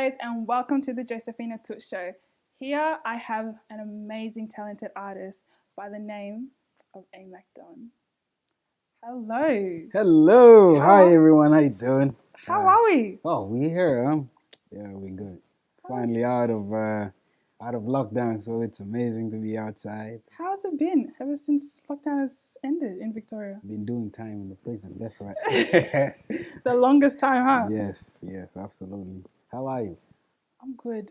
guys, and welcome to the Josephine Show. Here I have an amazing, talented artist by the name of AMAC DON. Hello. Hello, How hi are, everyone. How you doing? how are we? Oh, we here, huh? Yeah, we good. Finally How's, out of lockdown, so it's amazing to be outside. how's it been ever since lockdown has ended in Victoria? Been doing time in the prison. That's right. The longest time, huh? yes, absolutely. How are you? I'm good.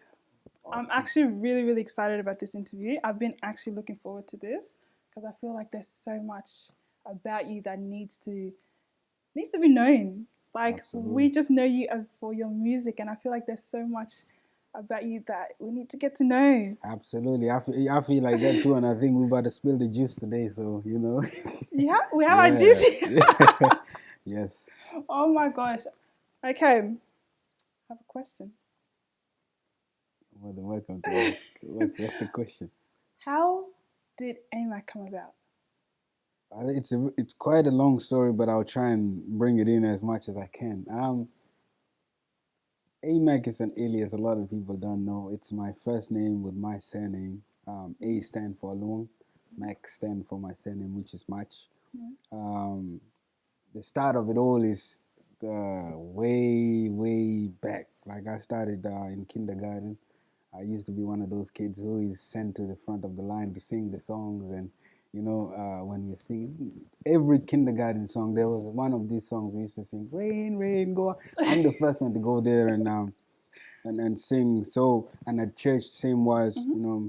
I'm Awesome. actually really, really excited about this interview. I've been actually looking forward to this because I feel like there's so much about you that needs to be known. Like we Absolutely. just know you for your music, and I feel like there's so much about you that we need to get to know. Absolutely. I feel like that too, and I think we're about to spill the juice today, so you know. Yeah, we have our Yeah. juicy. Yes. Oh my gosh. Okay, I have a question. More than welcome to ask. What's the question? How did AMAC come about? It's quite a long story, but I'll try and bring it in as much as I can. AMAC is an alias a lot of people don't know. It's my first name with my surname. A stand for Long, Mac stand for my surname, which is Match. Yeah. Um, the start of it all is way back. Like I started in kindergarten. I used to be one of those kids who is sent to the front of the line to sing the songs. And when we're singing every kindergarten song, there was one of these songs we used to sing, rain rain go on. I'm the first one to go there and sing. So, and at church same was, Mm-hmm.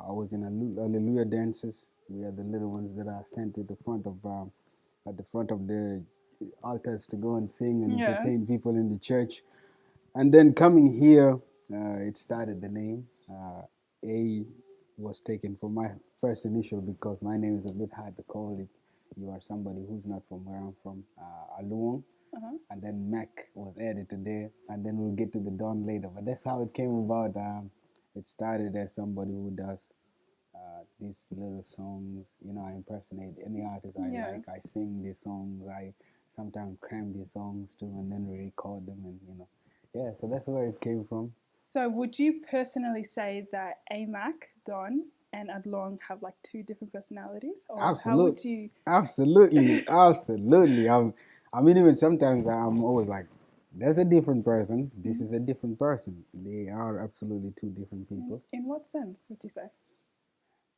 I was in hallelujah dances. We are the little ones that are sent to the front of at the front of the altars to go and sing and Yeah. entertain people in the church. And then coming here, it started the name. A was taken for my first initial because my name is a bit hard to call it. You are somebody who's not from where I'm from, Aluong. Uh-huh. And then Mac was added to there, and then we'll get to the Don later. But that's how it came about. It started as somebody who does these little songs. I impersonate any artist I Yeah. like. I sing these songs. I sometimes cram these songs too, and then record them, and yeah. So that's where it came from. So would you personally say that AMAC, Don, and Adlong have like two different personalities? Or how would Absolutely, you absolutely. I mean, even sometimes I'm always like, "There's a different person. This Mhm. is a different person. They are absolutely two different people." In what sense would you say?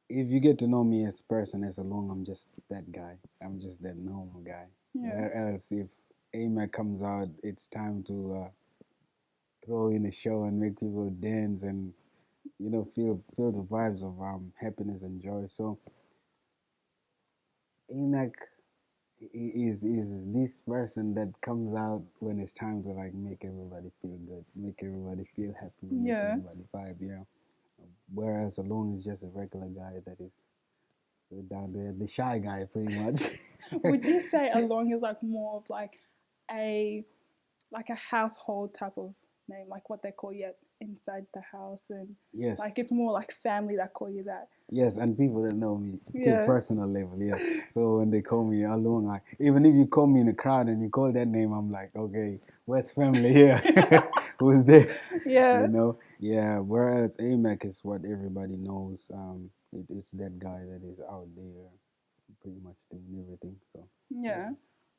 If you get to know me as a person as alone, I'm just that guy. I'm just that normal guy. Yeah. Whereas if AMAC comes out, it's time to throw in a show and make people dance and feel the vibes of happiness and joy. So AMAC is this person that comes out when it's time to like make everybody feel good, make everybody feel happy, make Yeah. everybody vibe. Yeah. Whereas alone is just a regular guy that is down there, the shy guy, pretty much. Would you say Along is like more of a like a household type of name, like what they call you inside the house, and Yes, like it's more like family that call you that? yes, and people that know me to a Yeah. personal level, yes. So when they call me alone, like even if you call me in a crowd and you call that name, I'm like, okay, where's family here? Who's there? Yeah. Yeah. Whereas AMAC is what everybody knows. It's that guy that is out there, pretty much doing everything. So yeah.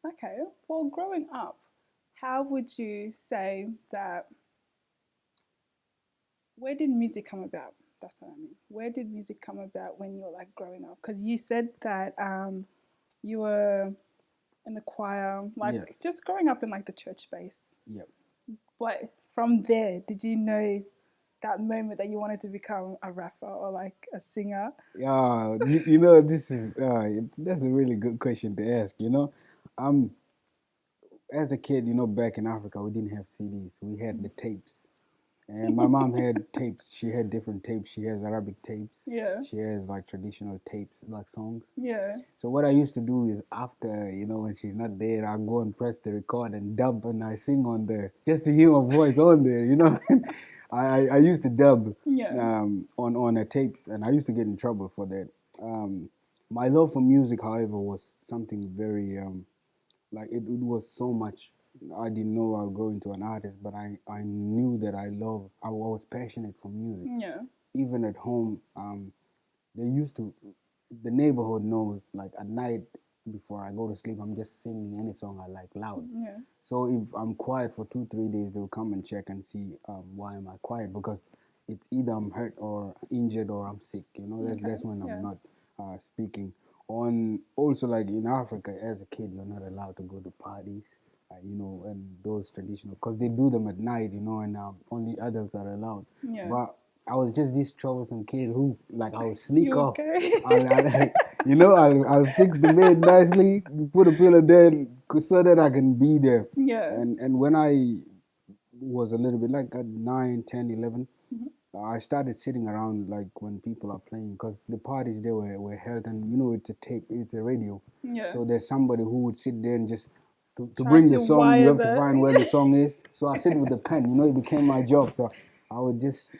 Yeah. Okay. Well, growing up, how would you say that? Where did music come about? That's what I mean. Where did music come about when you were like growing up? Because you said that you were in the choir, like Yes. just growing up in like the church space. Yep. But from there, did you know that moment that you wanted to become a rapper or like a singer? Yeah. This is that's a really good question to ask. Um, as a kid, back in Africa, we didn't have CDs. We had the tapes. And my mom had tapes. She had different tapes. She has Arabic tapes. Yeah. She has like traditional tapes, like songs. Yeah. So what I used to do is after, when she's not there, I go and press the record and dub and I sing on there just to hear my voice on there. I used to dub Yeah. on her tapes and I used to get in trouble for that. Um, my love for music, however, was something very like it was so much I didn't know I'll grow into an artist, but I knew that I was passionate for music. Yeah. Even at home, they used to, the neighborhood knows, like at night before I go to sleep, I'm just singing any song I like loud. Yeah. So if I'm quiet for 2 3 days, they'll come and check and see why am I quiet, because it's either I'm hurt or injured or I'm sick. That's Okay. when I'm Yeah. not speaking. On also, like in Africa, as a kid, you're not allowed to go to parties. And those traditional, because they do them at night, and only adults are allowed. Yeah. But I was just this troublesome kid who, like, I would sneak You off. okay? I'll fix the bed nicely, put a pillow there, so that I can be there. Yeah. And when I was a little bit like at 9, 10, 11, Mhm. I started sitting around like when people are playing, because the parties there were held, and it's a tape, it's a radio. Yeah. So there's somebody who would sit there and just to Trying bring the to song, you wire have to the. find where the song is. So I sit with the pen, it became my job. So I would just,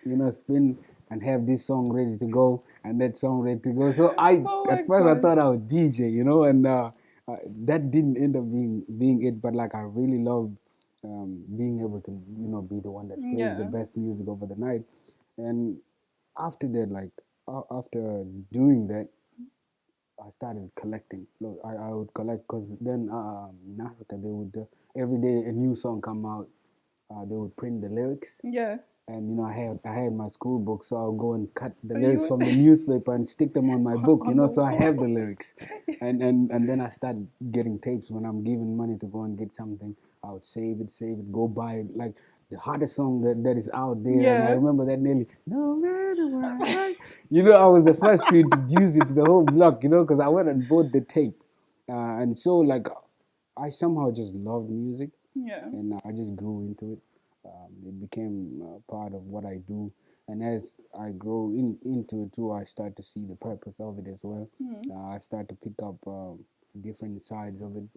spin and have this song ready to go and that song ready to go. So Oh my at first I god. thought I was DJ, and that didn't end up being it. But like I really loved being able to, be the one that plays the Yeah. best music over the night. And after that, like after doing that, I started collecting. Look, I would collect, because then in Africa they would every day a new song come out. They would print the lyrics, Yeah. and I had my school book, so I'll go and cut the So lyrics you from the newspaper and stick them on my book. on the So I wall. have the lyrics, and then I start getting tapes when I'm given money to go and get something. I would save it, go buy it, like the hottest song that is out there. And I Yeah. remember that nearly no matter what. I was the first to introduce it to the whole block. Because I went and bought the tape, and so like I somehow just loved music, Yeah. and I just grew into it. It became part of what I do, and as I grow into it too, I start to see the purpose of it as well. Mm. I start to pick up different sides of it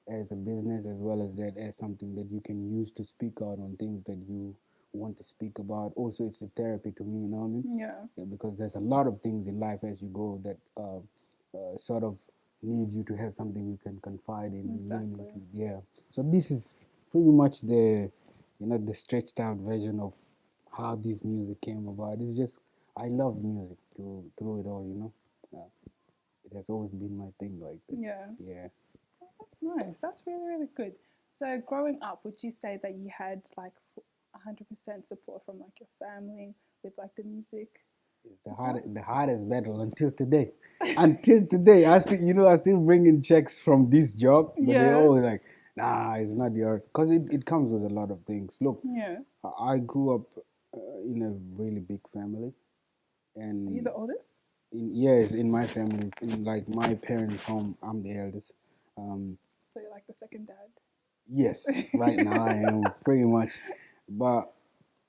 as a business, as well as that as something that you can use to speak out on things that you want to speak about. Also, it's a therapy to me, what I mean? Yeah. Yeah, because there's a lot of things in life as you grow that sort of need you to have something you can confide in and lean Exactly. into. Yeah. So this is pretty much the stretched out version of how this music came about. It's just I love music through it all. It has always been my thing like that. Yeah. Yeah. Oh, that's nice. That's really, really good. So, growing up, would you say that you had like 100% support from like your family with like the music The and stuff? hardest battle until today. Until today, I still bring in checks from this job, but they Yeah. always like, nah, it's not your, because it comes with a lot of things. Look, Yeah. I grew up in a really big family, Are you and the oldest? yes, in my family, in like my parents' home, I'm the eldest. Um, So you're like the second yes, right now I dad. am pretty much, but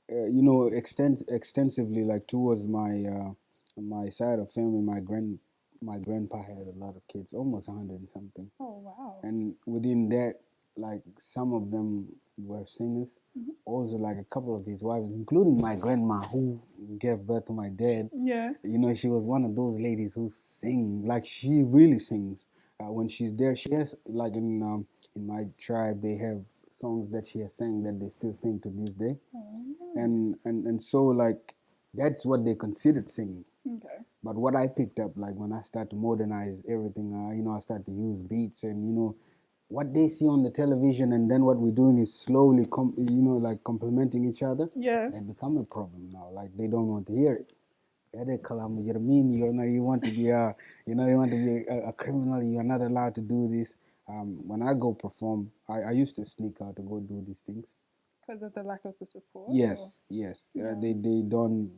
extensively, like towards my side of family, my grandpa had a lot of kids, almost 100 and something. Oh wow. And within that, like some of them were singers. Mhm. Also, like a couple of his wives, including my grandma who gave birth to my dad. Yeah. She was one of those ladies who sing, like she really sings. When she's there, she has, like in my tribe, they have songs that she has sang that they still sing to this day. Oh, nice. And so, like, that's what they considered singing. Okay. But what I picked up, like when I start to modernize everything, I start to use beats, and what they see on the television, and then what we're doing is slowly like complementing each other. Yeah. That become a problem now. Like they don't want to hear it. Yeah, they call them, you want to be a criminal. You're not allowed to do this. When I go perform, I used to sneak out to go do these things. Because of the lack of the support, or Yes, yes. yeah. They don't.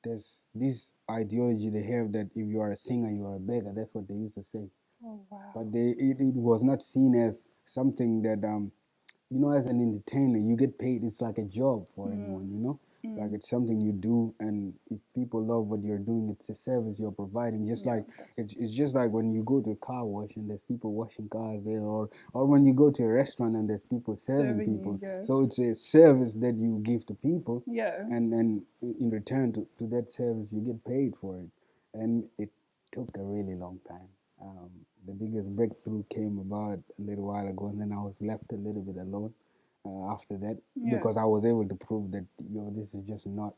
There's this ideology they have that if you are a singer, you are a beggar. That's what they used to say. Oh wow. But it was not seen as something that as an entertainer, you get paid. It's like a job for anyone, Mm. like Mm. it's something you do, and if people love what you're doing, it's a service you're providing. Just Yeah, like that's it's just like when you go to a car wash and there's people washing cars there, or when you go to a restaurant and there's people serving serving you. people. Yeah. So it's a service that you give to people, Yeah. and in return to that service, you get paid for it. And it took a really long time. The biggest breakthrough came about a little while ago, and then I was left a little bit alone after that Yeah. because I was able to prove that this is just not,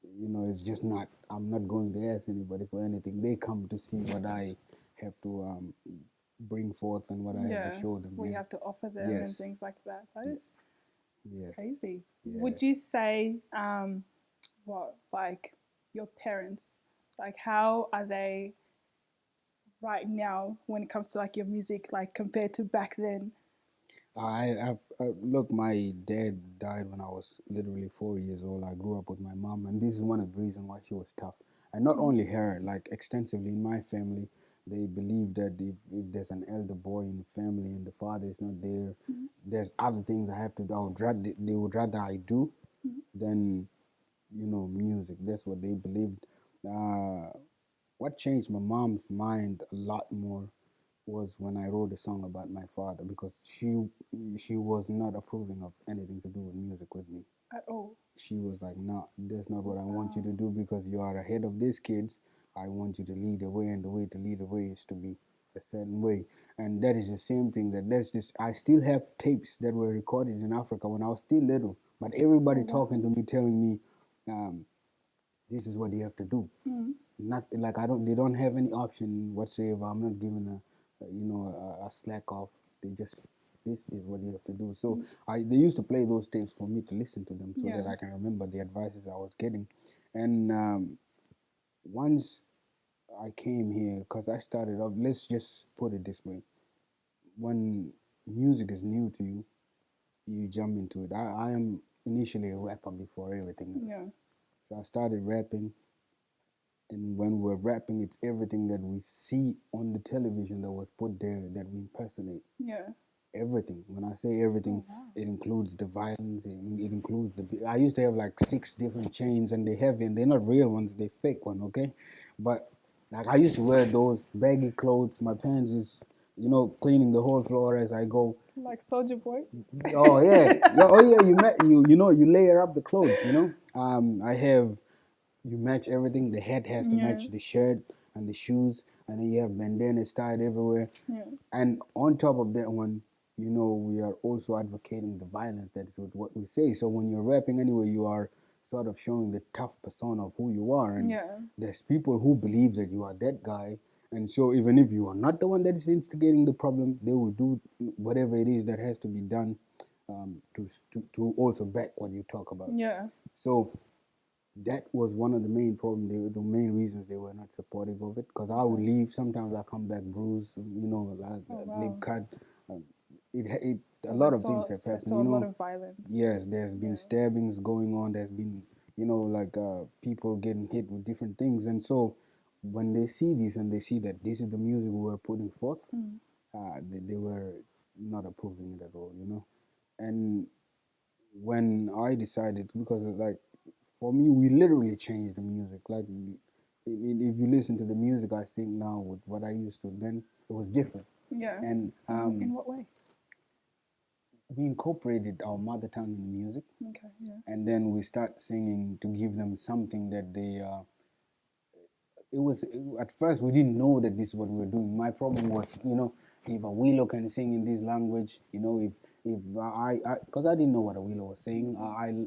it's just not. I'm not going to ask anybody for anything. They come to see what I have to bring forth and what I have to Yeah. show them. We Yeah. have to offer them and Yes. things like that. That Y- is Yes. crazy. Yeah. Would you say, what, like your parents, like how are they right now when it comes to like your music, like compared to back then? Look. My dad died when I was literally 4 years old. I grew up with my mom, and this is one of the reasons why she was tough. And not Mm-hmm. only her, like extensively in my family, they believe that if there's an elder boy in the family and the father is not there, there's other things I have to do. They would rather I do Mm-hmm. than music. That's what they believed. Uh, what changed my mom's mind a lot more was when I wrote a song about my father because she was not approving of anything to do with music with me. At all. She was like, "No, that's not what I want you Wow. to do because you are ahead of these kids. I want you to lead the way, and the way to lead the way is to be a certain way." And that is the same thing. That's just. I still have tapes that were recorded in Africa when I was still little, but Oh everybody talking to wow. me, telling me, um, "This is what you have to do." Mm-hmm. Not like I don't. They don't have any option whatsoever. I'm not giving a slack off. They just, this is what you have to do. So they used to play those tapes for me to listen to them so that Yeah. I can remember the advices I was getting. And once I came here, because I started off, let's just put it this way: when music is new to you, you jump into it. I am initially a rapper before everything else. Yeah. So I started rapping, and when we're rapping, it's everything that we see on the television that was put there that we impersonate. Yeah. Everything. When I say everything, Oh wow. it includes the violence. It includes the. I used to have like 6 different chains, and they heavy, and they're not real ones. They fake one, okay? But like I used to wear those baggy clothes. My pants is, cleaning the whole floor as I go. Like Soldier Boy. Oh yeah, oh yeah. You layer up the clothes. I have you match everything. The hat has to Yeah. match the shirt and the shoes, and then you have bandanas tied everywhere. Yeah. And on top of that one, we are also advocating the violence that is with what we say. So when you're rapping anyway, you are sort of showing the tough persona of who you are. And Yeah. there's people who believe that you are that guy. And so even if you are not the one that is instigating the problem, they will do whatever it is that has to be done to also back what you talk about. Yeah. So that was one of the main problem. The main reasons they were not supportive of it. Because I would Okay. leave. Sometimes I come back bruised. Like Oh lip wow. cut. Um, it a So lot of things have they happened. saw a lot of violence. Yes, there's been Yeah. stabbings going on. There's been like people getting hit with different things. And so when they see this and they see that this is the music we were putting forth, Mm. they were not approving it at all. And when I decided, because like for me, we literally changed the music. Like if you listen to the music I sing now with what I used to then, it was different. Yeah. And In what way? we incorporated our mother tongue in music, Okay. Yeah. and then we start singing to give them something that they at first we didn't know that this is what we were doing. My problem was, if a Willow can sing in this language, if because I didn't know what a Willow was saying.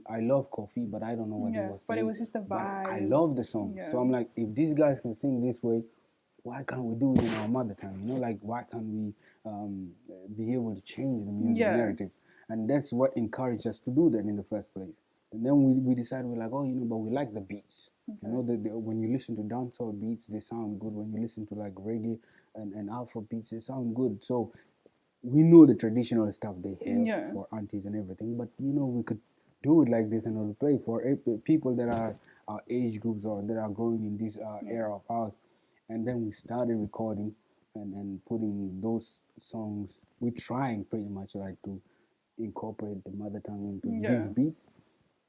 I love coffee, but I don't know what he Yeah. was But it saying. was just the But I vibes. love the song, Yeah. so I'm like, if these guys can sing this way, why can't we do it in our mother tongue? Like why can't we be able to change the music Yeah. narrative? And that's what encouraged us to do that in the first place. And then we decided, we're like, oh, but we like the beats. Okay. When you listen to dancehall beats, they sound good. When you listen to like reggae and Afro beats, they sound good. So we know the traditional stuff they have Yeah. for aunties and everything, but we could do it like this and it'll play for people that are our age groups or that are growing in this Yeah. era of ours. And then we started recording and putting those songs. We're trying pretty much like to incorporate the mother tongue into these Yeah. beats,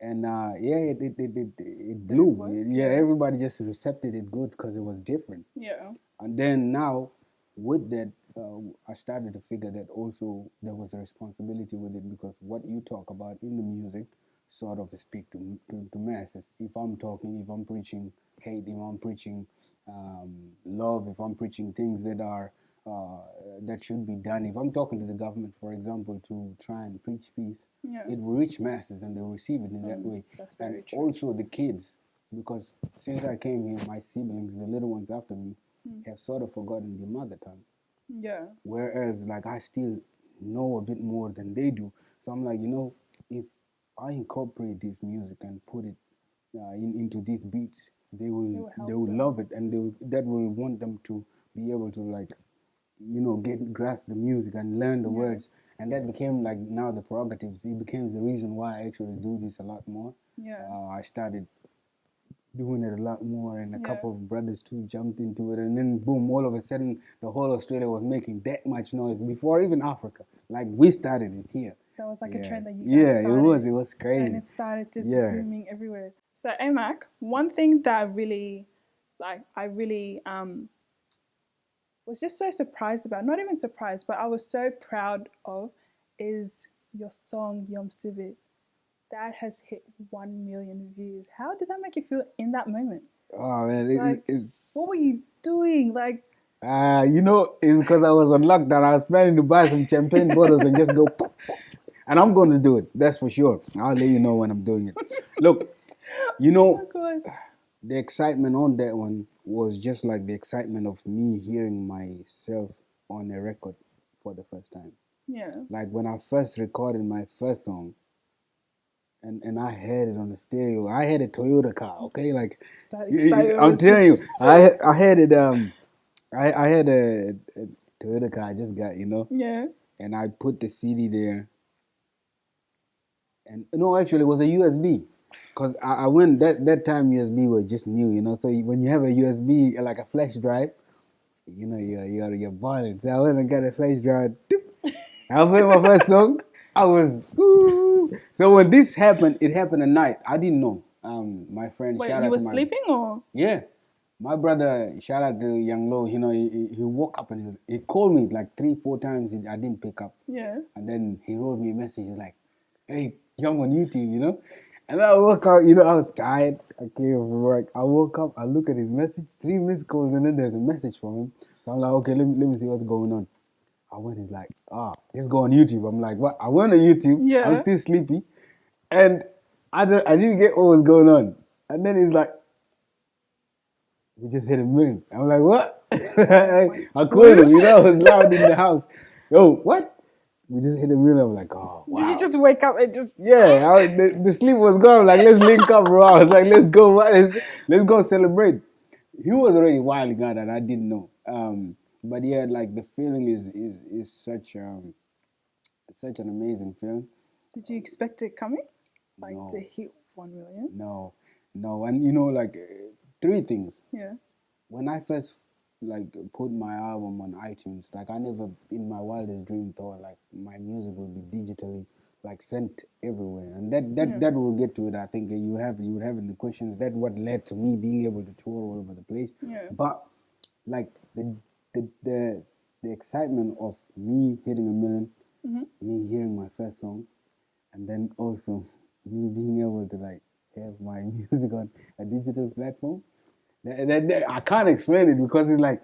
and yeah, it Did it blew. work? Yeah, Yeah. everybody just accepted it good because it was different. Yeah. And then now, with that, I started to figure that also there was a responsibility with it, because what you talk about in the music sort of speak to masses. If I'm talking, if I'm preaching hate, if I'm preaching love, if I'm preaching things that are uh, that should be done. If I'm talking to the government, for example, to try and preach peace, Yeah. it will reach masses and they'll receive it in that way. That's And very true. also the kids, because since I came here, my siblings, the little ones after me, have sort of forgotten their mother tongue. Yeah. Whereas, like, I still know a bit more than they do. So I'm like, if I incorporate this music and put it into these beats, they It will will they help will them. love it, and that will want them to be able to, like, get grasp the music and learn the Yeah. words. And that became, like, now the prerogatives. It became the reason why I actually do this a lot more. Yeah. I started doing it a lot more, and a Yeah. couple of brothers too jumped into it, and then boom, all of a sudden the whole Australia was making that much noise before even Africa. Like, we started it here. That was like a Yeah, trend that you guys yeah, started. it was And crazy. it started just Yeah. booming everywhere. So AMAC, one thing that really, I really was just so surprised about, not even surprised, but I was so proud of, is your song Yom Civet. That has hit 1 million views. How did that make you feel in that moment? Oh man, Like, it's what were you doing? Like, it's because I was on lockdown. I was planning to buy some champagne bottles and just go pop, pop. And I'm going to do it. That's for sure. I'll let you know when I'm doing it. Look, you oh know, my God. the excitement on that one was just like the excitement of me hearing myself on a record for the first time. Yeah. Like when I first recorded my first song, and I had it on the stereo. I had a Toyota car, okay? Like, That excitement I'm was telling you, just. I had it. I had a Toyota car I just got, Yeah. and I put the CD there. And no, actually, it was a USB. Cause I went that time USB was just new, So when you have a USB like a flash drive, you're balling. So I went and got a flash drive. I played my first song. I was ooh. So when this happened, it happened at night. I didn't know. My friend, Wait, shout you out were to my sleeping or? yeah, my brother, shout out to Young Low. He woke up and he called me like 3, 4 times. I didn't pick up, Yeah. and then he wrote me a message like, "Hey, Young on YouTube." And I woke up. I was tired. I came from work. I woke up. I look at his message, 3 missed calls, and then there's a message from him. So I'm like, okay, let me see what's going on. I went, he's like, let's go on YouTube. I'm like, what? I went on YouTube. I'm Yeah. still sleepy. And I didn't get what was going on. And then he's like, we just hit a million. I'm like, what? Oh my I called him, God. I was loud in the house. Yo, what? We just hit a million. I'm like, oh, Did you wow. just wake up and just. Yeah, the sleep was gone. I'm like, let's link up, bro. I was like, let's go, let's go celebrate. He was already wilding out and I didn't know. But yeah, like the feeling is such an amazing feeling. Did you expect it coming? Like to No, hit 1 million? no, no, and like three things. Yeah. When I first like put my album on iTunes, like I never in my wildest dream thought like my music would be digitally like sent everywhere, and Yeah. that will get to it. I think you would have in the questions. That what led to me being able to tour all over the place. Yeah. But like the the, the excitement of me hitting a million, me hearing my first song, and then also me being able to like have my music on a digital platform. I can't explain it because it's like,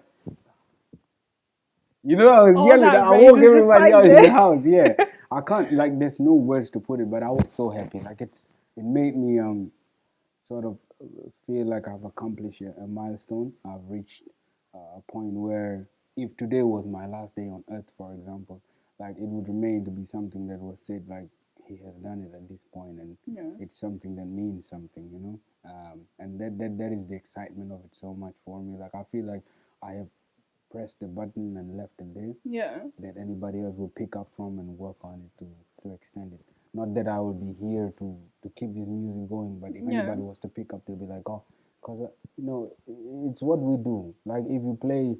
I was All yelling. that I rage woke was just everybody like out in the this. house. Yeah, I can't like. There's no words to put it, but I was so happy. Like it made me sort of feel like I've accomplished a milestone. I've reached a point where if today was my last day on earth, for example, like it would remain to be something that was said like he has done it at this point, and Yeah. it's something that means something. And that is the excitement of it so much for me. Like I feel like I have pressed the button and left it there Yeah. that anybody else will pick up from and work on it to extend it. Not that I will be here to keep this music going, but if Yeah. anybody was to pick up, they'll be like, oh, because it's what we do. Like if you play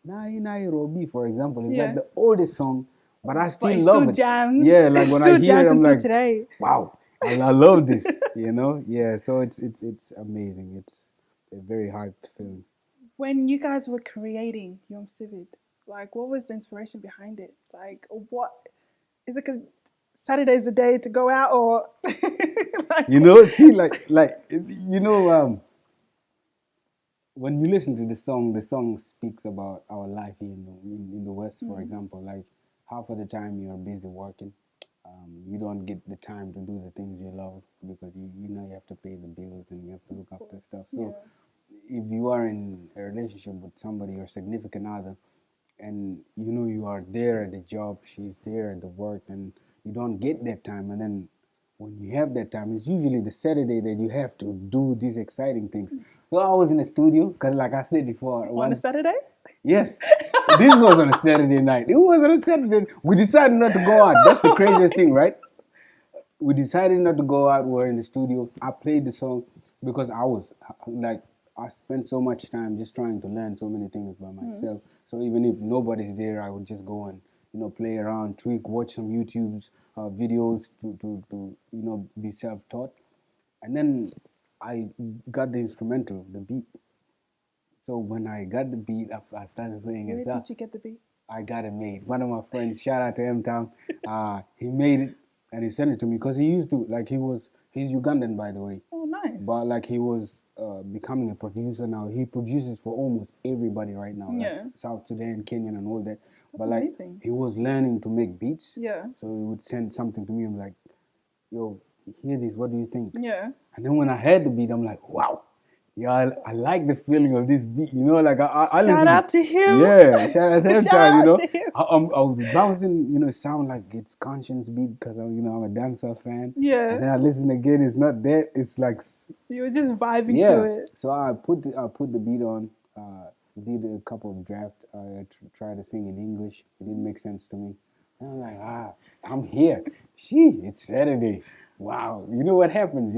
Nairobi, for example, it's Yeah. like the oldest song, but I But still it love still it. jams. Yeah, like It when I still hear it, jams I'm until like, today. wow, I love this. Yeah. So it's amazing. It's a very hyped film. When you guys were creating Yom Civet, like what was the inspiration behind it? Like what is it? Because Saturday's the day to go out, or like See, like when you listen to the song speaks about our life here in the West, for example. Like half of the time you're busy working, you don't get the time to do the things you love because you know you have to pay the bills and you have to Of look after course. stuff. Yeah. So if you are in a relationship with somebody, your significant other, and you know you are there at the job, she's there at the work, and you don't get that time, and then when you have that time, it's usually the Saturday that you have to do these exciting things. So I was in the studio because, like I said before, On a one Saturday? yes, this was on a Saturday night. It was on a Saturday. We decided not to go out. That's the craziest thing, right? We decided not to go out. We're in the studio. I played the song because I was like, I spent so much time just trying to learn so many things by myself. So even if nobody's there, I would just go and play around, tweak, watch some YouTube's videos to be self-taught, and then I got the instrumental, the beat. So when I got the beat, I started playing and Where stuff. did you get the beat? I got it made. One of my friends, shout out to M Town, he made it and he sent it to me because he used to like he's Ugandan by the way, Oh, nice. but like he was becoming a producer now. He produces for almost everybody right now, like Yeah. South Sudan, Kenyan, and all that. That's But like amazing. he was learning to make beats, Yeah. so he would send something to me. I'm like, yo, hear this. What do you think? Yeah. And then when I heard the beat, I'm like, wow, yeah, I like the feeling of this beat. Like I Shout listen out to him. yeah, shout out to him Shout time. out to him. I was bouncing. It sound like it's conscience beat because I'm a dancer fan. Yeah. And then I listen again. It's not that. It's like You were just vibing to yeah. it. So I put the beat on. Did a couple of drafts. I tried to sing in English. It didn't make sense to me. And I'm like, I'm here. It's Saturday. Wow. You know what happens?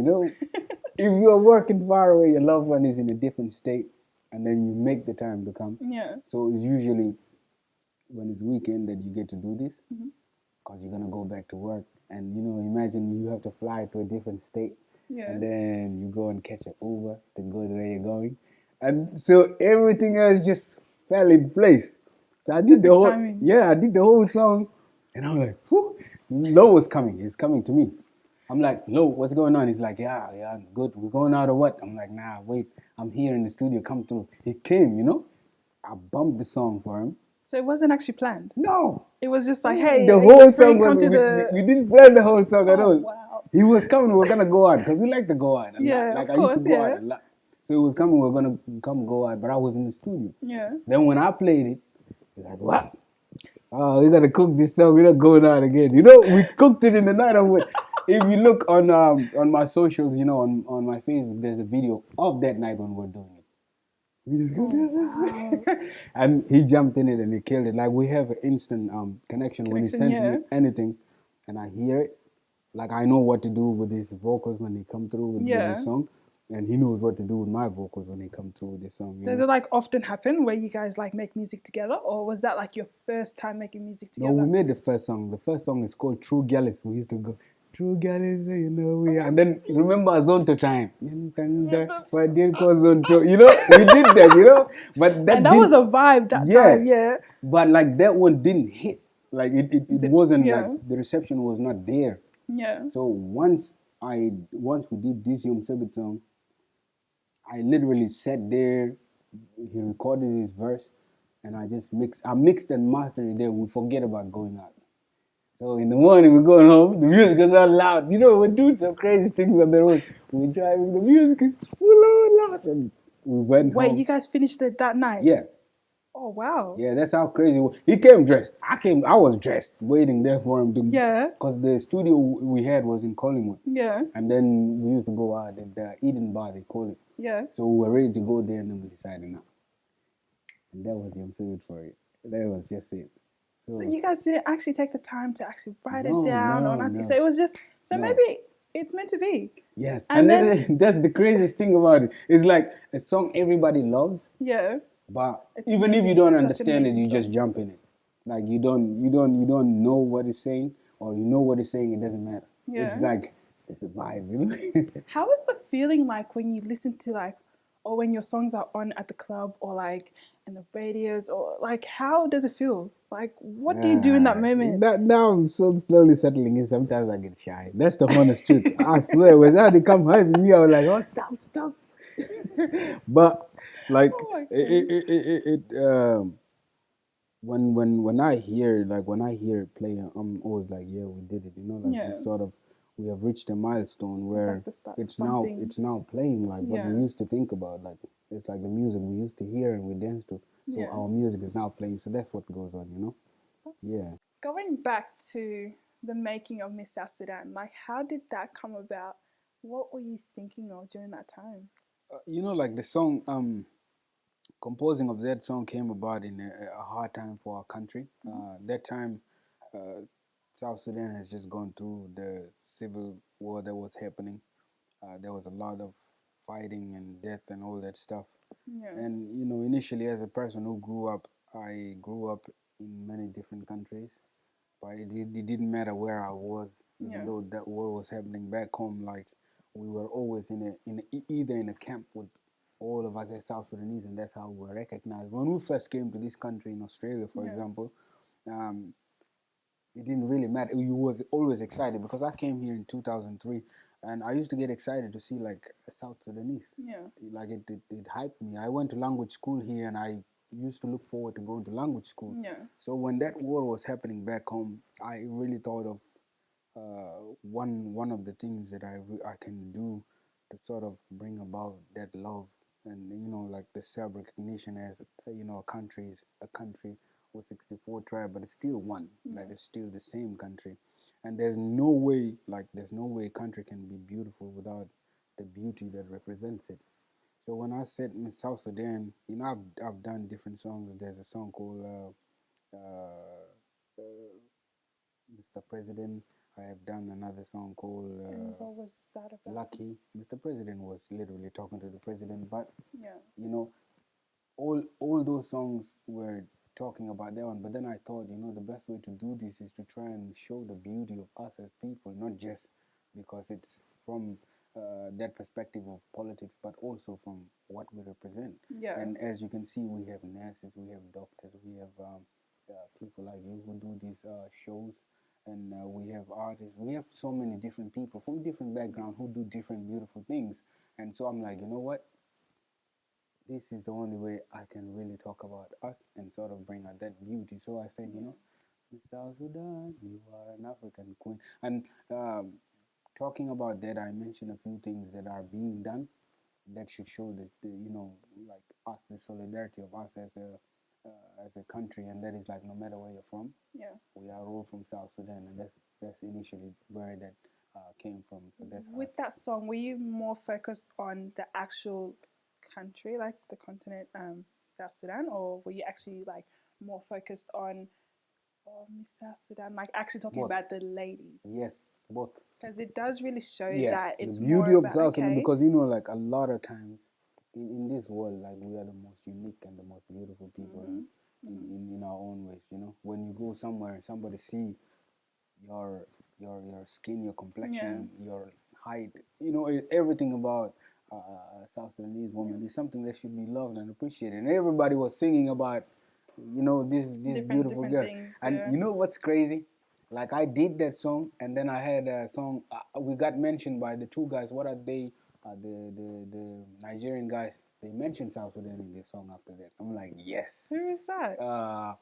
If you're working far away, your loved one is in a different state, and then you make the time to come. Yeah. So it's usually when it's weekend that you get to do this, Mm-hmm. because you're gonna go back to work, and imagine you have to fly to a different state, Yeah. and then you go and catch an Uber to go to where you're going, and so everything else just fell in place. So I did the whole timing. I did the whole song, and I'm like, whew, Lo was coming. He's coming to me. I'm like, Lo, what's going on? He's like, yeah, I'm good. We're going out or what? I'm like, nah, wait. I'm here in the studio. Come through. He came, I bumped the song for him. So it wasn't actually planned. No. It was just like, hey, The are whole you free? song Come was, to the. we didn't plan the whole song at Oh, all. wow. He was coming. We're gonna go out because we like to go out. A lot. Yeah, Like of I used to course, go yeah. out a lot. So he was coming. We're gonna come go out, but I was in the studio. Yeah. Then when I played it, he's like, what? Oh, we gotta cook this song. We're not going out again. We cooked it in the night. If you look on my socials, on my Facebook, there's a video of that night when we're doing it. Oh, wow. And he jumped in it and he killed it. Like we have an instant connection when he sends yeah. me anything, and I hear it. Like I know what to do with his vocals when they come through with Yeah. his song, and he knows what to do with my vocals when they come through with this song. Does it like often happen where you guys like make music together, or was that like your first time making music No, together? we made the first song. The first song is called True Gallus. We used to go, True Gallus, we are. And then remember Zonto time. But didn't call Zonto. We did that, But and that was a vibe that time, yeah. But like that one didn't hit. Like it wasn't yeah. like the reception was not there. Yeah. So once we did this Yom Sabbath song, I literally sat there, he recorded his verse, and I mixed and mastered it there. We forget about going out. So in the morning we're going home, the music is all loud. We're doing some crazy things on the road. We're driving, the music is full on loud. And we went home. Wait, you guys finished it that night? Yeah. Oh, wow. Yeah, that's how crazy it was. He came dressed. I was dressed, waiting there for him to. Yeah. Because the studio we had was in Collingwood. Yeah. And then we used to go out at the Eden Bar, they call it. Yeah. So we were ready to go there, and then we decided not. And that was the episode for it. That was just it. So you guys didn't actually take the time to actually write it down or nothing. No. So it was just maybe it's meant to be. Yes. And then that's the craziest thing about it. It's like a song everybody loves. Yeah. But it's even amazing. if you don't It's understand it, you just jump in it. Like you don't know what it's saying, or you know what it's saying, it doesn't matter. Yeah. It's like it's a vibe, How is the feeling like when you listen to or when your songs are on at the club or like in the radios, or like how does it feel? Like what do you do in that moment? Now I'm so slowly settling in. Sometimes I get shy. That's the honest truth. I swear, when they come home with me, I was like, oh, stop. But Like Oh my it, goodness. it, it, it, it when I hear it playing, I'm always like, yeah, we did it. Like Yeah, we have reached a milestone it's like where the start of something. it's now playing like what we Yeah, used to think about. Like it's like the music we used to hear and we dance to. So yeah. our music is now playing. So that's what goes on. That's Yeah. going back to the making of Miss South Sudan. Like, how did that come about? What were you thinking of during that time? Like the song, composing of that song came about in a hard time for our country. Mm-hmm. That time, uh, South Sudan has just gone through the civil war that was happening. There was a lot of fighting and death and all that stuff. Yeah, And initially, as a person who grew up, I grew up in many different countries, but it didn't matter where I was, even yeah, though that war was happening back home. Like we were always either in a camp with all of us as South Sudanese, and that's how we were recognized. When we first came to this country in Australia, for yeah, example, um, it didn't really matter. You was always excited because I came here in 2003, and I used to get excited to see like a South Sudanese. yeah, Like it hyped me. I went to language school here, and I used to look forward to going to language school. yeah, So when that war was happening back home, I really thought of one of the things that I can do to sort of bring about that love and like the self recognition as a country is a country with 64 tribes, but it's still one. yeah, Like it's still the same country, and there's no way a country can be beautiful without the beauty that represents it. So when I said in South Sudan, I've done different songs. There's a song called uh, Mr. President. I have done another song called and what was that about? Lucky. Mr. President was literally talking to the president, but Yeah, you know, all those songs were talking about that one. But then I thought, the best way to do this is to try and show the beauty of us as people, not just because it's from that perspective of politics, but also from what we represent. yeah, And as you can see, we have nurses, we have doctors, we have people like you who do these shows, and we have artists. We have so many different people from different backgrounds who do different beautiful things. And so I'm like, you know what? This is the only way I can really talk about us and sort of bring out that beauty. So I said, yeah, Miss South Sudan, you are an African queen. And talking about that, I mentioned a few things that are being done that should show that, like us, the solidarity of us as a country, and that is like no matter where you're from, yeah. we are all from South Sudan, and that's initially where that came from. So that's how. With that song, were you more focused on the actual country, like the continent, South Sudan, or were you actually like more focused on Miss South Sudan, like actually talking Both. about the ladies? Yes, both. Because it does really show Yes, that the it's more beauty of about South Sudan, okay, because like a lot of times in this world, like we are the most unique and the most beautiful people mm-hmm, mm-hmm, in our own ways. When you go somewhere and somebody see your your skin, your yeah, complexion, your height, everything about a South Sudanese yeah, woman is something that should be loved and appreciated. And everybody was singing about, this beautiful different girl. things, And yeah. you know what's crazy? Like I did that song, and then I had a song. We got mentioned by the two guys. What are they? The Nigerian guys. They mentioned South Sudan in their song after that. I'm like, yes. Who is that? Uh,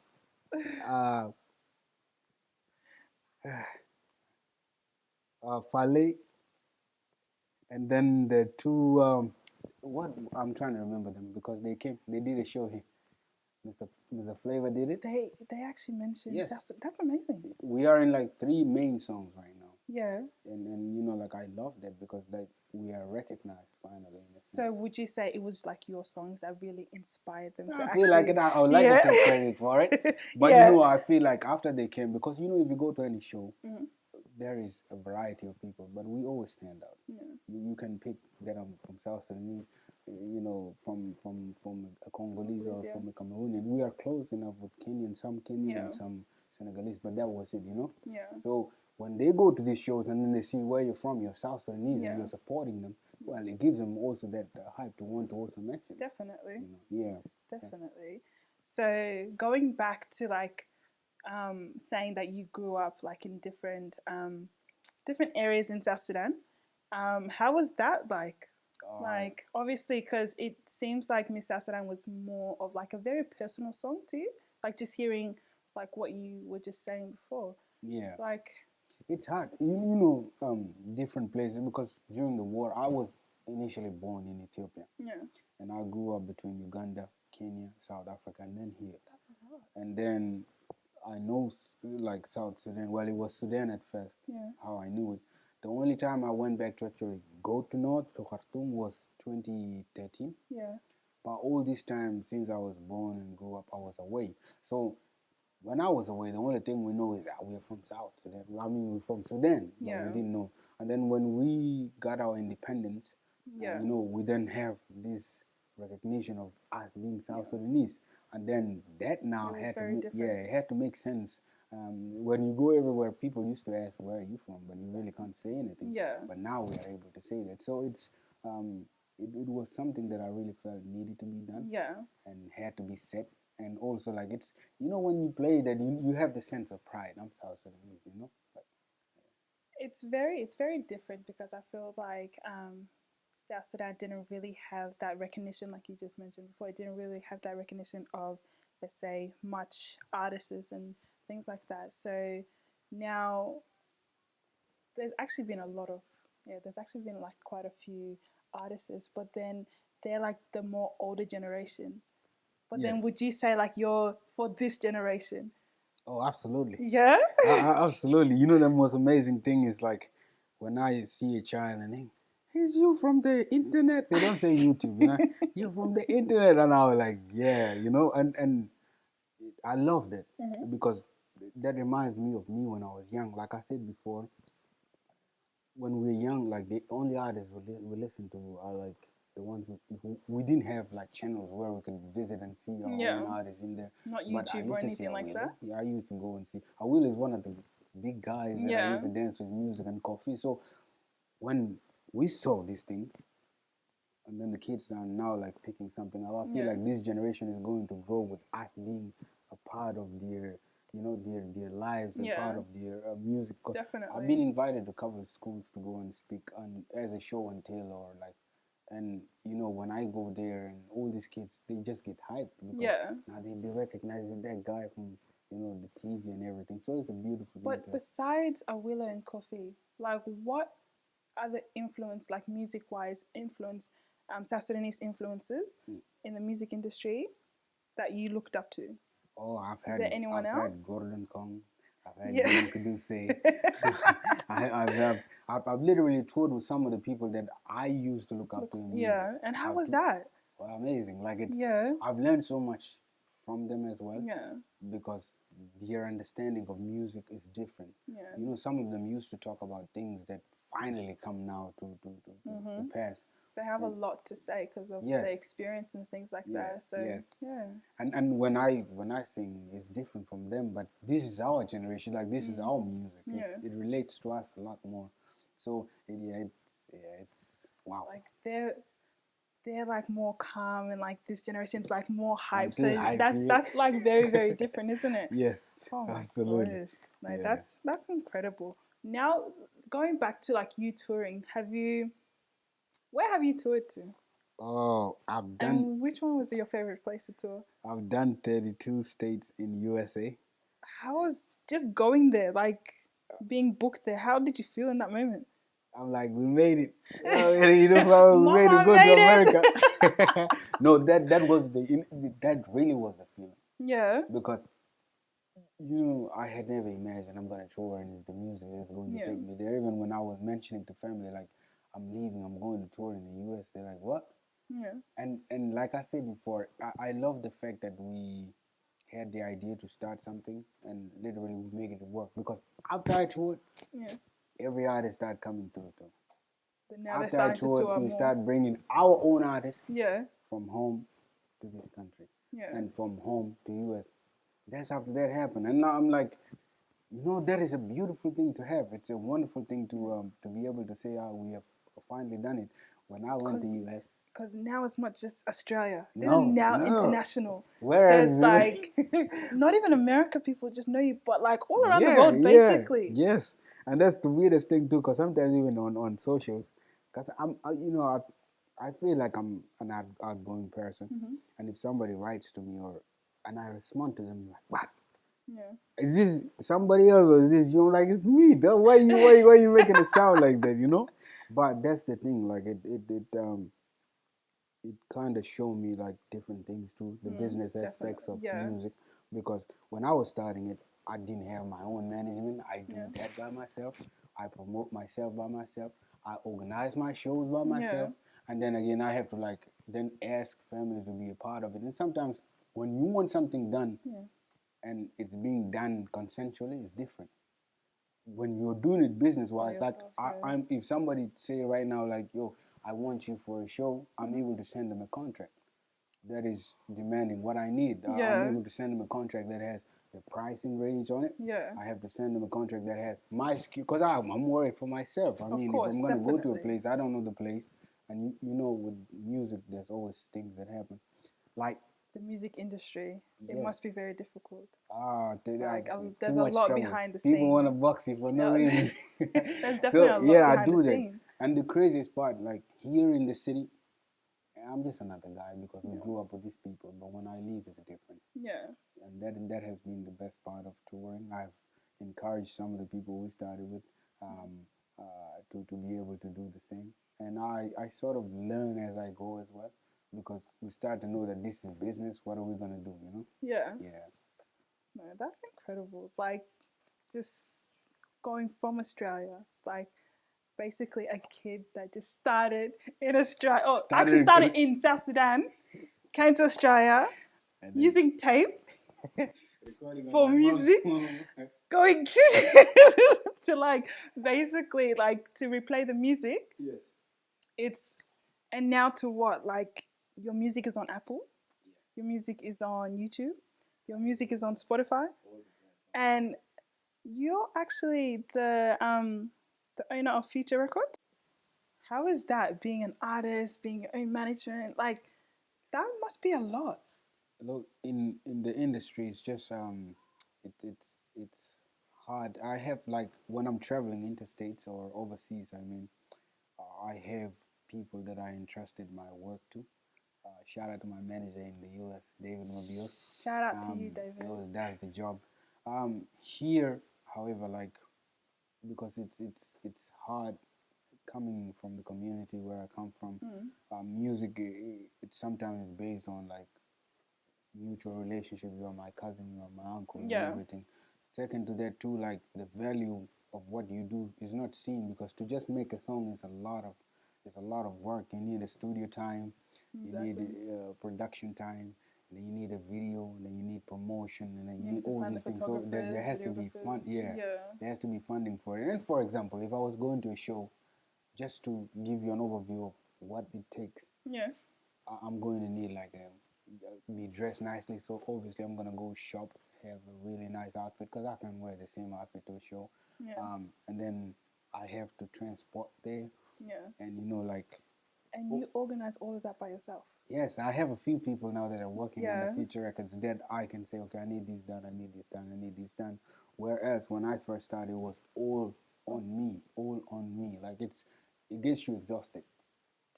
uh, Fale, and then the two. What I'm trying to remember them because they did a show here. Mr. Flavor did it. They actually mentioned Yes, South Sudan. That's amazing. we are in like three main songs right now. Yeah. And like I love that because like we are recognized finally in a So sense. would you say it was like your songs that really inspired them to I feel like actually, it. I would like to yeah, take credit for it, but yeah, I feel like after they came, because if you go to any show, mm, there is a variety of people, but we always stand out. yeah, You can pick that I'm from South Sudanese, from a Congolese Congolese, or yeah, from a Cameroonian. We are close enough with some Kenyan yeah, and some Senegalese, but that was it. yeah, So when they go to these shows and then they see where you're from, you're South Sudanese, and yeah, you're supporting them, well, it gives them also that hype to want to also mention it. definitely, Yeah. Yeah. definitely. So going back to like saying that you grew up like in different different areas in South Sudan, how was that like? Uh, Like, obviously, because it seems like Miss South Sudan was more of like a very personal song to you. Like, just hearing like what you were just saying before. yeah, Like, it's hard. Different places because during the war, I was initially born in Ethiopia, yeah, and I grew up between Uganda, Kenya, South Africa, and then here. that's a lot. And then I know like South Sudan. Well, it was Sudan at first. Yeah, How I knew it. The only time I went back to actually go to North to Khartoum was 2013. yeah, But all this time since I was born and grew up, I was away. So when I was away, the only thing we know is that we're from South Sudan. I mean, we're from Sudan, but we yeah, didn't know. And then when we got our independence, yeah, we then have this recognition of us being South yeah. Sudanese, and then that now It was had to very make, yeah, different. it had to make sense. When you go everywhere, people used to ask, "Where are you from?" But you really can't say anything. Yeah, But now we are able to say that. So um, it was something that I really felt needed to be done yeah. and had to be said. And also, like, it's, when you play that, you have the sense of pride. I'm South Sudanese. But, It's very different because I feel like South Sudan didn't really have that recognition, like you just mentioned before. It didn't really have that recognition of, let's say, much artists and things like that. So now there's actually been a lot of, yeah, there's actually been like quite a few artists, but then they're like the more older generation. But then yes. would you say like you're for this generation? Oh, absolutely. Yeah. Absolutely. The most amazing thing is like when I see a child and he's you from the internet. They don't say YouTube. You're from the internet, and I was like, yeah, and I love that Mhm. because that reminds me of me when I was young. Like I said before, when we were young, like the only artists we listen to are like the ones who we didn't have like channels where we could visit and see our own Yeah. artists in there. Not But I YouTube or used to see anything like Awilo. that. Yeah, I used to go and see. Awilo is one of the big guys that I Yeah. used to dance with music and coffee. So when we saw this thing, and then the kids are now like picking something up, I feel Yeah. like this generation is going to grow with us being a part of their lives and Yeah. part of their music. 'Cause I've been Definitely. invited to cover schools to go and speak on as a show and tell, or like, and when I go there and all these kids, they just get hyped because Yeah. now they recognize that guy from the TV and everything. So it's a beautiful thing But to. besides Awila and Coffee, like what other influence, like music wise, influence, South Sudanese influences Mm. in the music industry that you looked up to? Oh, Is there anyone else? Gordon Kong, I've had Yeah. Ben Kuduse. I've literally toured with some of the people that I used to look up Look, to in music. yeah. And how I've was that? Well, amazing. Like Yeah. I've learned so much from them as well Yeah. because their understanding of music is different. Yeah. Some of them used to talk about things that finally come now to Mhm. pass. They have a And lot to say because of their yes, experience and things like yeah, that. So yes. yeah. And when I sing, it's different from them. But this is our generation. Like this is Mm. our music. It, Yeah. it relates to us a lot more. So it's wow. Like they're like more calm and like this generation's like more hype. Until So hype, that's yeah. that's like very very different, isn't it? Yes, Oh my absolutely. gosh, no, Yeah. that's incredible. Now going back to like you touring, where have you toured to, Oh, I've done and which one was your favorite place to tour? I've done 32 states in USA. How was just going there, like being booked there? How did you feel in that moment? I'm like, we made it. We made it. Mama Go to made America. it. No, that really was the feeling Yeah, because I had never imagined I'm gonna tour and the music is going to yeah, take me there. Even when I was mentioning to family like I'm leaving, I'm going to tour in the US, they're like, what? yeah, And like I said before, I love the fact that we had the idea to start something and literally we make it work because after I toured, yeah. every artist started coming through too. But now they're After I starting to toured, tour we more. start bringing our own artists Yeah, from home to this country yeah. and from home to US. That's after that happened, and now I'm like, that is a beautiful thing to have. It's a wonderful thing to be able to say, we have finally done it. When I went to Because US, now it's not just Australia. This is no, now no. international. So Whereas, it's like not even America people just know you, but like all around the yeah, world yeah, basically. yes, and that's the weirdest thing too. Because sometimes even on socials, because I feel like I'm an outgoing person, Mm-hmm. and if somebody writes to me or and I respond to them like, "What Yeah. is this? Somebody else or is this you?" Like it's me. Why you making it sound like that? You know. But that's the thing. Like it kind of showed me like different things too, the business aspects Definitely. of Yeah. music. Because when I was starting it, I didn't have my own management. I do Yeah. that by myself. I promote myself by myself. I organize my shows by Yeah. myself. And then again, I have to like then ask family to be a part of it. And sometimes when you want something done Yeah. and it's being done consensually, it's different. When you're doing it business By wise, like yourself. Yeah. I'm, if somebody say right now like, yo, I want you for a show, I'm Mm-hmm. able to send them a contract that is demanding what I need. I'm Yeah. able to send them a contract that has the pricing range on it. Yeah. I have to send them a contract that has my skill because I'm worried for myself. I Of mean, if course. I'm gonna go to a Definitely. place, I don't know the place, and you know, with music, there's always things that happen. Like The music industry. It yes, must be very difficult. like There's too a much lot trouble. behind the People want scene. to box you for no Yeah. reason. There's definitely So a lot yeah, I behind the do that. scene. And the craziest part, like here in the city, I'm just another guy because we Yeah. grew up with these people. But when I leave, it's different. Yeah. And that has been the best part of touring. I've encouraged some of the people we started with to be able to do the same, and I sort of learn as I go as well because we start to know that this is business. What are we gonna do? You know? Yeah. Yeah. No, that's incredible. Like just going from Australia, like basically a kid that just started in Australia, or actually Started started in South Sudan, came to Australia and then using tape recording on for my mom's music, phone. going to to like basically like to replay the music. Yes. It's and now to what like your music is on Apple, your music is on YouTube, your music is on Spotify, and you're actually the owner of Future Records. How is that being an artist, being your own management? Like that must be a lot. Look, in the industry, it's just it's hard. I have like when I'm traveling interstates or overseas. I mean, I have people that I entrusted my work to. Shout out to my manager in the U.S., David Mobile. Shout out to you, David. That's the job. Here, however, like because it's hard coming from the community where I come from. Mm. Music, it sometimes is based on like mutual relationship. You are my cousin, you are my uncle, and Yeah, everything. Second to that too, like the value of what you do is not seen because to just make a song is a lot of work. You need a studio time, you need exactly. production time, and then you need a video, and then you need promotion, and then you You need need to all find the these things. So there photographers, has to be fun. videographers. Yeah, Yeah, there has to be funding for it. And for example, if I was going to a show, just to give you an overview of what it takes, yeah, I'm going to need like be dressed nicely. So obviously I'm gonna go shop, have a really nice outfit because I can wear the same outfit to a show. yeah, And then I have to transport there, yeah. and you know like And oh, you organize all of that by yourself. yes, I have a few people now that are working under Yeah, Future Records that I can say, okay, I need this done, I need this done, I need this done. Whereas when I first started, it was all on me. Like it gets you exhausted.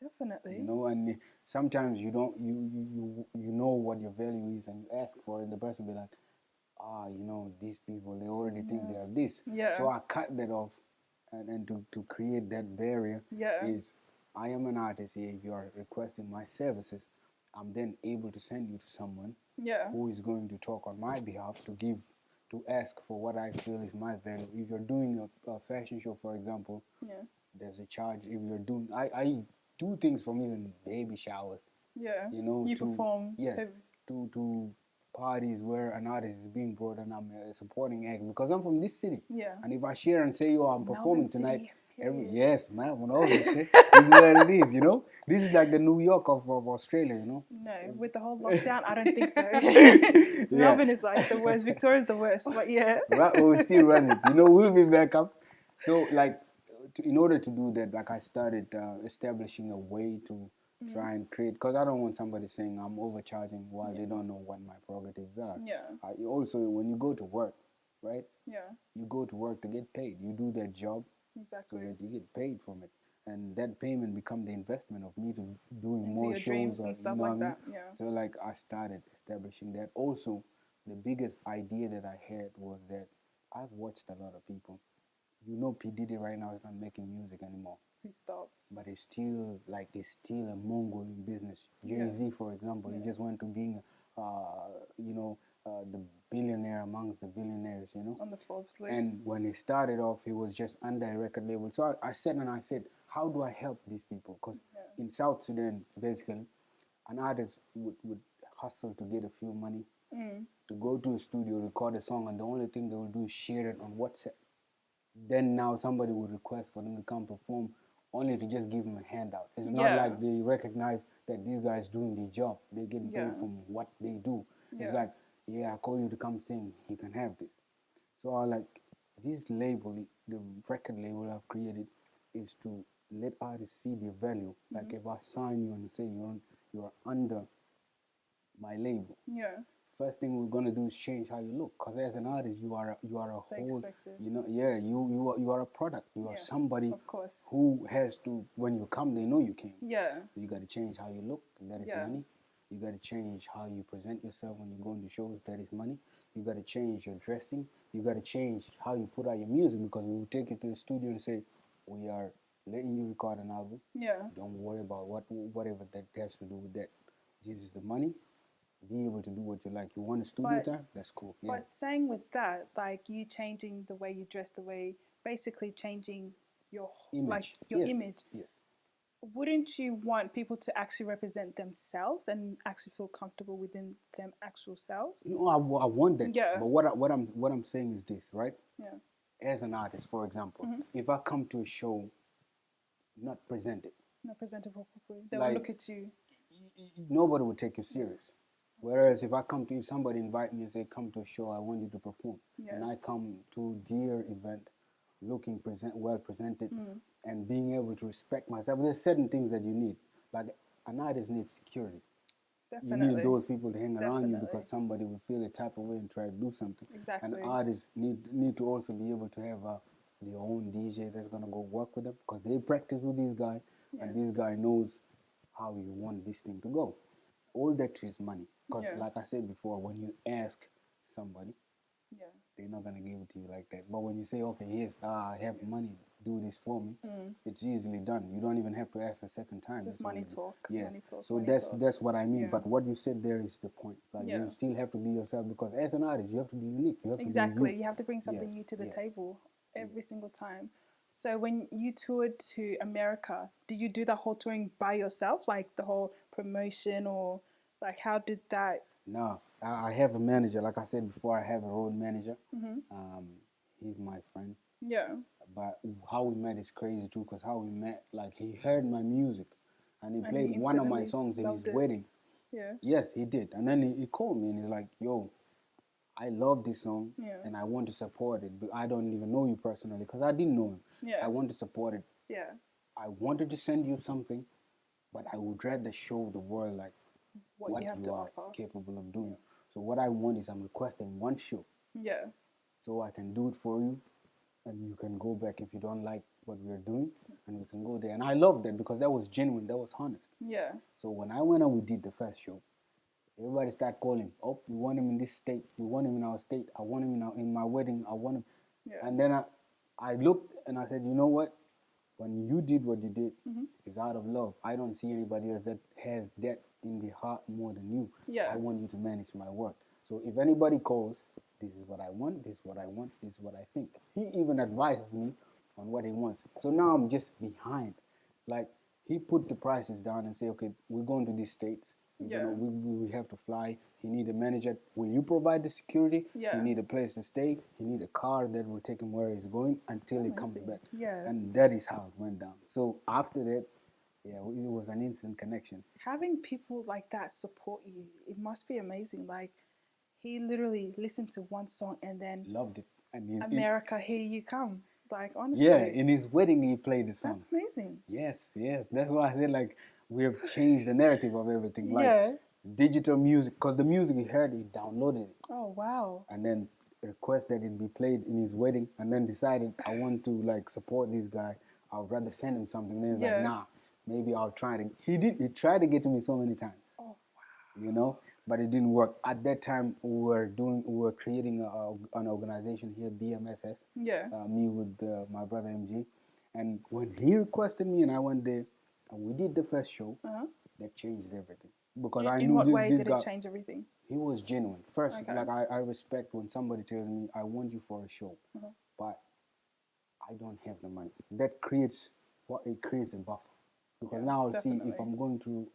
You definitely. know, and sometimes you don't you know what your value is and you ask for it, the person be like, you know, these people they already think they Yeah, are this. yeah, So I cut that off, and to create that barrier yeah, is I am an artist here. If you are requesting my services, I'm then able to send you to someone yeah, who is going to talk on my behalf to ask for what I feel is my value. If you're doing a fashion show, for example, yeah, there's a charge. If you're doing, I do things from even baby showers, yeah. you know, You to perform. yes, to parties where an artist is being brought and I'm a supporting act because I'm from this city. Yeah. And if I share and say, yo, I'm Melbourne performing tonight, City. Period. yes, man, when obviously this is where it is, you know. This is like the New York of Australia, you know. No, with the whole lockdown, I don't think so. Yeah, Melbourne is like the worst. Victoria's the worst. But yeah. right, we'll still run it. You know, we'll be back up. So like, in order to do that, like I started establishing a way to Mm. try and create, because I don't want somebody saying I'm overcharging while Yeah. they don't know what my prerogatives are. Yeah. Also, when you go to work, right? Yeah. You go to work to get paid. You do that job so Exactly. that you get paid from it. and that payment become the investment of me to doing Into more your shows, dreams or and you stuff know what I like mean. that. Yeah. So like I started establishing that. Also, the biggest idea that I had was that I've watched a lot of people. You know, P Diddy right now is not making music anymore, He stopped. but he's still like he's still a Mongol in business. Yeah. Jay-Z, for example, he Yeah. just went to being, you know, the billionaire amongst the billionaires, you know. On the Forbes list. And when he started off, he was just under a record label. So I said, and I said, how do I help these people? Because Yeah. in South Sudan, basically, an artist would hustle to get a few money, to go to a studio, record a song, and the only thing they will do is share it on WhatsApp. Then now somebody would request for them to come perform, only to just give them a handout. It's not Yeah. like they recognize that these guys doing their job. They're getting Yeah. paid from what they do. It's Yeah. like, yeah, I call you to come sing. You can have this. So I like this label, the record label I've created, is to let artists see their value. Like if I sign you and say you're under my label, Yeah. first thing we're gonna do is change how you look. Cause as an artist, you are a They whole, expected. you know, yeah, you are a product. You are Yeah. somebody Of course. who has to, when you come, they know you came. Yeah. So you got to change how you look. That is Yeah. money. You got to change how you present yourself when you go into shows. That is money. You got to change your dressing. You got to change how you put out your music, because we will take you to the studio and say, we are letting you record an album. Yeah. Don't worry about whatever that has to do with that. This is the money. Be able to do what you like. You want a studio But time? That's cool. Yeah. but saying with that, like you changing the way you dress, the way basically changing your like Image. your Yes. image. Yeah. Wouldn't you want people to actually represent themselves and actually feel comfortable within them actual selves? No, I want that. Yeah. But what I'm saying is this, right? Yeah. As an artist, for example, if I come to a show not presented, Not presentable properly. They will like look at you. nobody would take you serious. Whereas if I come to, if somebody invite me and say, come to a show, I want you to perform, Yeah. and I come to their event looking well presented and being able to respect myself, there's certain things that you need. Like an artist needs security. You need Definitely. those people to hang around you, Definitely. because somebody will feel a type of way and try to do something. And Exactly. artists need to also be able to have their own DJ that's gonna go work with them, because they practice with this guy, Yeah. and this guy knows how you want this thing to go. All that is money, because Yeah. like I said before, when you ask somebody, Yeah. they're not gonna give it to you like that. But when you say, okay, yes, I have money, do this for me, it's easily done. You don't even have to ask a second time. It's just money talk. Yes. Money talk. So money talk. that's what I mean. Yeah. But what you said there is the point. Like Yeah. you still have to be yourself, because as an artist, you have to be unique. You have to Exactly. be you. You have to bring something Yes. new to the Yeah. table every single time. So when you toured to America, did you do the whole touring by yourself, like the whole promotion, or like how did that? No, I have a manager. Like I said before, I have a road manager. Um, he's my friend. Yeah. But how we met is crazy too, because how we met, like he heard my music, and he And played he one of my instantly songs in his loved it. wedding. Yeah. Yes, he did. And then he called me and he's like, yo, I love this song, Yeah. and I want to support it, but I don't even know you personally, because I didn't know him. Yeah. I want to support it. Yeah. I wanted to send you something, but I would rather show the world like What you have you to are offer. capable of doing. So what I want is, I'm requesting one show, Yeah. so I can do it for you, and you can go back if you don't like what we're doing, and we can go there. And I love that, because that was genuine, that was honest. Yeah. So when I went and we did the first show, everybody started calling. Oh, we want him in this state. We want him in our state. I want him in my wedding. I want him. Yeah. And then I looked and I said, you know what? When you did what you did, it's out of love. I don't see anybody else that has that in the heart more than you. Yeah. I want you to manage my work. So if anybody calls, this is what I want, this is what I want, this is what I think. He even advises me on what he wants. So now I'm just behind. Like he put the prices down and say, okay, we're going to these states. You Yeah. know, we have to fly. He need a manager. Will you provide the security? Yeah. He need a place to stay. He need a car that will take him where he's going until he comes Amazing. back. Yeah. And that is how it went down. So after that, yeah, it was an instant connection. Having people like that support you, it must be amazing. Like he literally listened to one song and then Loved it. And America, here you come. Like honestly. yeah, in his wedding he played the song. That's amazing. Yes, yes. That's why I said like we have changed the narrative of everything. Like Yeah. digital music, because the music he heard, he downloaded it. Oh wow. And then request that it be played in his wedding, and then decided I want to like support this guy. I would rather send him something. Then he's like, Yeah. nah, maybe I'll try to. He tried to get to me so many times, Oh, you know, but it didn't work. At that time, we were creating an organization here, BMSS. yeah. Me with my brother MG, and when he requested me and I went there, and we did the first show, Uh-huh. that changed everything because I In knew what way this did it guy. change everything? He was genuine. First, Okay. like I respect when somebody tells me I want you for a show, Uh-huh. but I don't have the money. That creates it creates a buffer. Because Yeah, now I'll see if definitely. I'm going to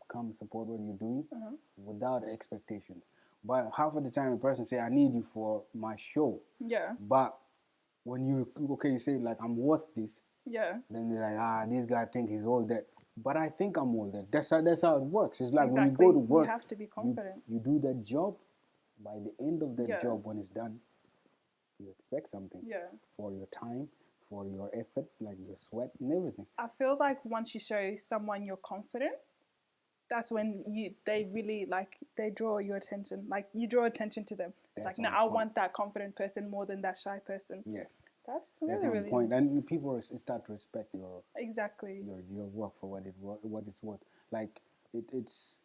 come support what you're doing Uh-huh. without expectations. But half of the time, a person say, "I need you for my show," Yeah. but when you say like I'm worth this, Yeah. then they're like, this guy think he's all that. But I think I'm all that. That's how it works. It's like when you go Exactly. to You work, have to be you confident. you do that job. By the end of that Yeah. job, when it's done, you expect something Yeah. for your time, for your effort, like your sweat and everything. I feel like once you show someone you're confident, that's when they really like they draw your attention. Like you draw attention to them. It's That's like, no, on I point. want that confident person more than that shy person. Yes, That's that's really, on really point. And people start to respect exactly. your work for what it's worth. Like it's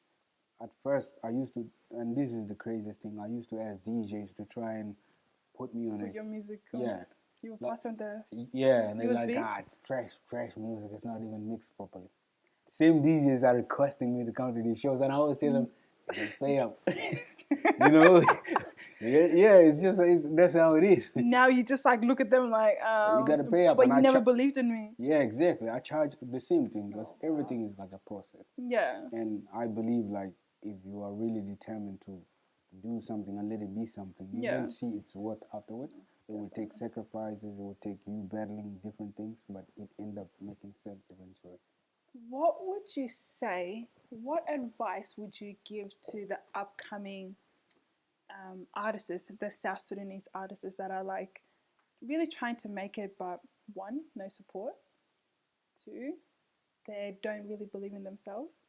at first I used to, and this is the craziest thing. I used to ask DJs to try and put me on Put it. your music on Yeah, it. You will like, pass on the yeah, and they're like, USB. trash music. It's not even mixed properly. Same DJs are requesting me to come to these shows, and I always tell them, just pay up. You know, yeah, that's how it is. Now you just like look at them like, You gotta pay up, but and you never believed in me. yeah, exactly. I charge the same thing because Oh, wow. everything is like a process, Yeah. and I believe like if you are really determined to do something and let it be something, you Yeah. don't see its worth afterwards. It will take sacrifices. It will take you battling different things, but it end up making sense eventually. What would you say? What advice would you give to the upcoming artists, the South Sudanese artists that are like really trying to make it, but one, no support. Two, they don't really believe in themselves,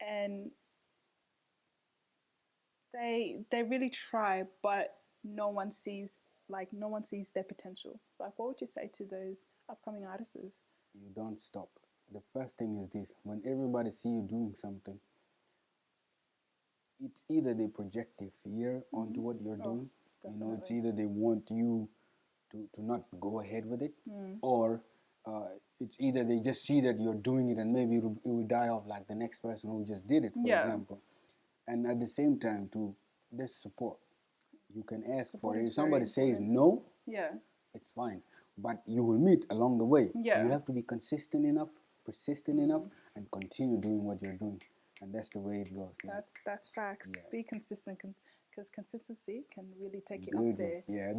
and they really try, but no one sees their potential. Like, what would you say to those upcoming artists? You don't stop. The first thing is this: when everybody see you doing something, it's either they project their fear onto what you're Oh, doing. You know, it's definitely. either they want you to not go ahead with it, Mm. or it's either they just see that you're doing it and maybe it will die off like the next person who just did it, for Yeah. example. And at the same time, too, there's support. You can ask Support for it. is If very somebody says important. no, Yeah. it's fine. But you will meet along the way. Yeah. You have to be consistent enough, persistent enough, and continue doing what you're doing. And that's the way it goes. Like, That's facts. yeah. Be consistent because consistency can really take you up Good. there. Yeah. Like,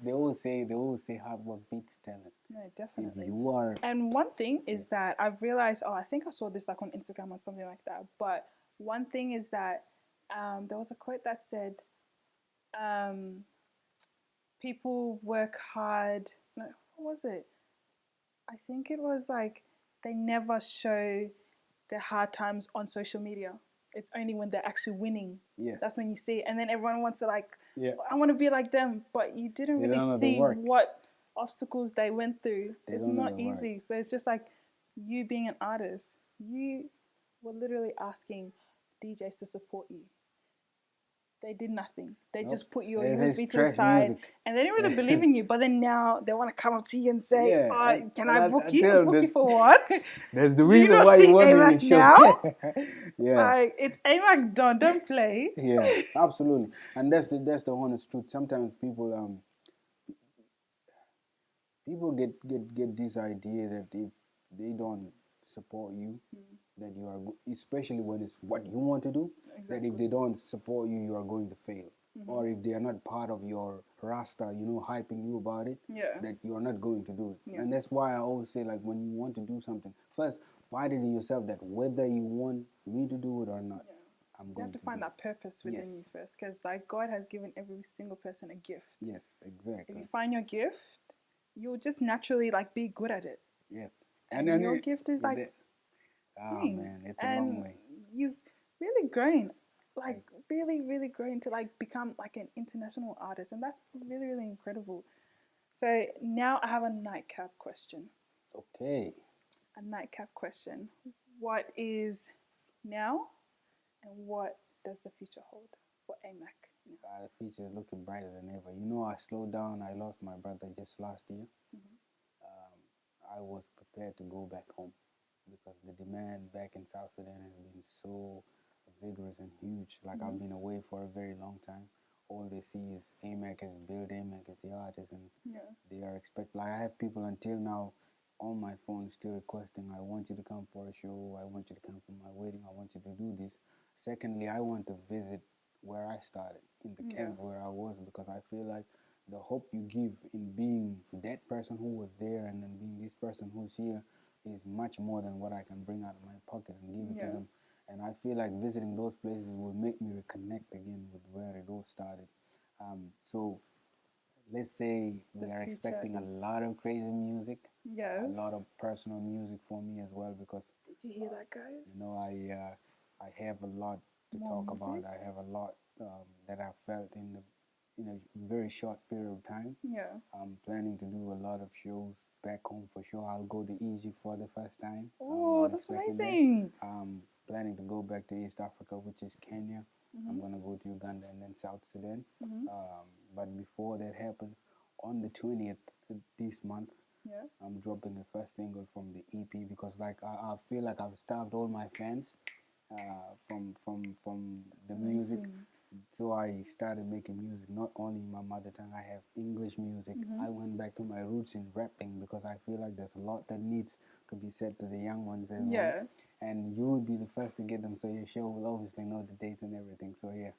They always say hard work beats talent. no, If definitely. you are, And one thing is that I've realized, oh, I think I saw this like on Instagram or something like that. But one thing is that there was a quote that said, um, people work hard. No, what was it? I think it was like they never show their hard times on social media. It's only when they're actually winning. yes, That's when you see it. And then everyone wants to like, yeah, I want to be like them. But you didn't they really don't know the see work. what obstacles they went through. They It's don't know not the work. easy. So it's just like you being an artist, you were literally asking DJs to support you. They did nothing. They Nope. just put your It is USB to the trash side, music. and they didn't really believe in you. But then now they want to come up to you and say, Yeah, oh, "Can I book I you? tell them Book you for what? that's the Do you reason not why you see want me in the AMAC show. now? Yeah, Like it's AMAC Don. Don't play." yeah, absolutely. And that's the honest truth. Sometimes people get this idea that if they don't support you, that you are especially when it's what you want to do, that if they don't support you, you are going to fail. Or if they are not part of your rasta, hyping you about it, Yeah. that you are not going to do it. Yeah. And that's why I always say, like, when you want to do something, first find it in yourself that whether you want me to do it or not, I'm You going have to to find do that purpose within Yes. you first, because like God has given every single person a gift. it. Yes, If exactly. you find your gift, you'll just naturally like be good at it. Yes. And then your gift is like sing, man, it's a long and way. you've really grown, like really, really grown to like become like an international artist, and that's really, really incredible. So now I have a nightcap question. Okay. A nightcap question. What is now and what does the future hold for AMAC now? The future is looking brighter than ever. You know, I slowed down. I lost my brother just last year. Mm-hmm. Um, I was prepared to go back home because the demand back in South Sudan has been so vigorous and huge. Like Mm-hmm. I've been away for a very long time. All they see is AMAC is built, AMAC is the artist, and Yeah. they are expect. Like I have people until now on my phone still requesting, I want you to come for a show. I want you to come for my wedding. I want you to do this. Secondly, I want to visit where I started in the Yeah. camp where I was because I feel like the hope you give in being that person who was there and then being this person who's here is much more than what I can bring out of my pocket and give it to Yeah. them. And I feel like visiting those places will make me reconnect again with where it all started. So let's say The we are future expecting a is. lot of crazy music, a Yes. lot of personal music for me as well because Did you hear that, guys? you know I have a lot to More talk about. music? I have a lot that I've felt in a very short period of time. Yeah. I'm planning to do a lot of shows back home for sure. I'll go to Egypt for the first time. Oh, I'm that's expecting that. amazing. I'm planning to go back to East Africa, which is Kenya. Mm-hmm. I'm gonna go to Uganda and then South Sudan. Mm-hmm. But before that happens, on the 20th this month, Yeah. I'm dropping the first single from the EP because like I feel like I've starved all my fans from That's the music. amazing. So I started making music not only in my mother tongue. I have English music. Mm-hmm. I went back to my roots in rapping because I feel like there's a lot that needs to be said to the young ones as well. Yeah. And you will be the first to get them, so your show will obviously know the dates and everything. So yeah,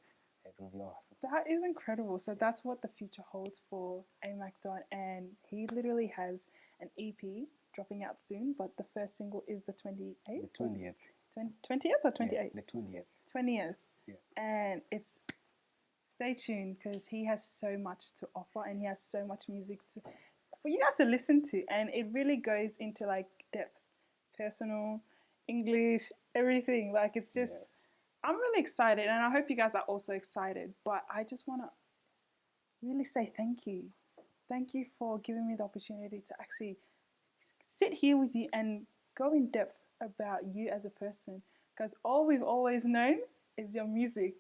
it will be awesome. That is incredible. So that's what the future holds for AMAC Don, and he literally has an EP dropping out soon. But the first single is the 28th, The 20th. 20th or Yeah, 28th, the 20th. 20th, Yeah. and it's stay tuned because he has so much to offer and he has so much music for you guys to listen to, and it really goes into like depth, personal, English, everything. Like it's just, Yes. I'm really excited, and I hope you guys are also excited. But I just want to really say thank you. Thank you for giving me the opportunity to actually sit here with you and go in depth about you as a person. Because all we've always known is your music.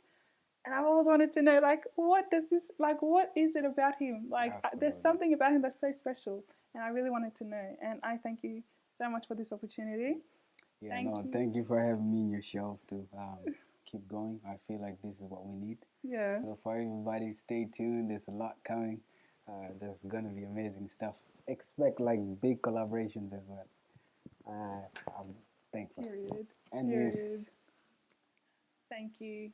And I've always wanted to know, like, what does this, like, what is it about him? Like, there's Absolutely. something about him that's so special. And I really wanted to know. And I thank you so much for this opportunity. Yeah, Thank no, you. thank you for having me in your show to keep going. I feel like this is what we need. Yeah. So for everybody, stay tuned. There's a lot coming. There's gonna be amazing stuff. Expect like big collaborations as well. I'm thankful. Period. And Period. yes, Thank you.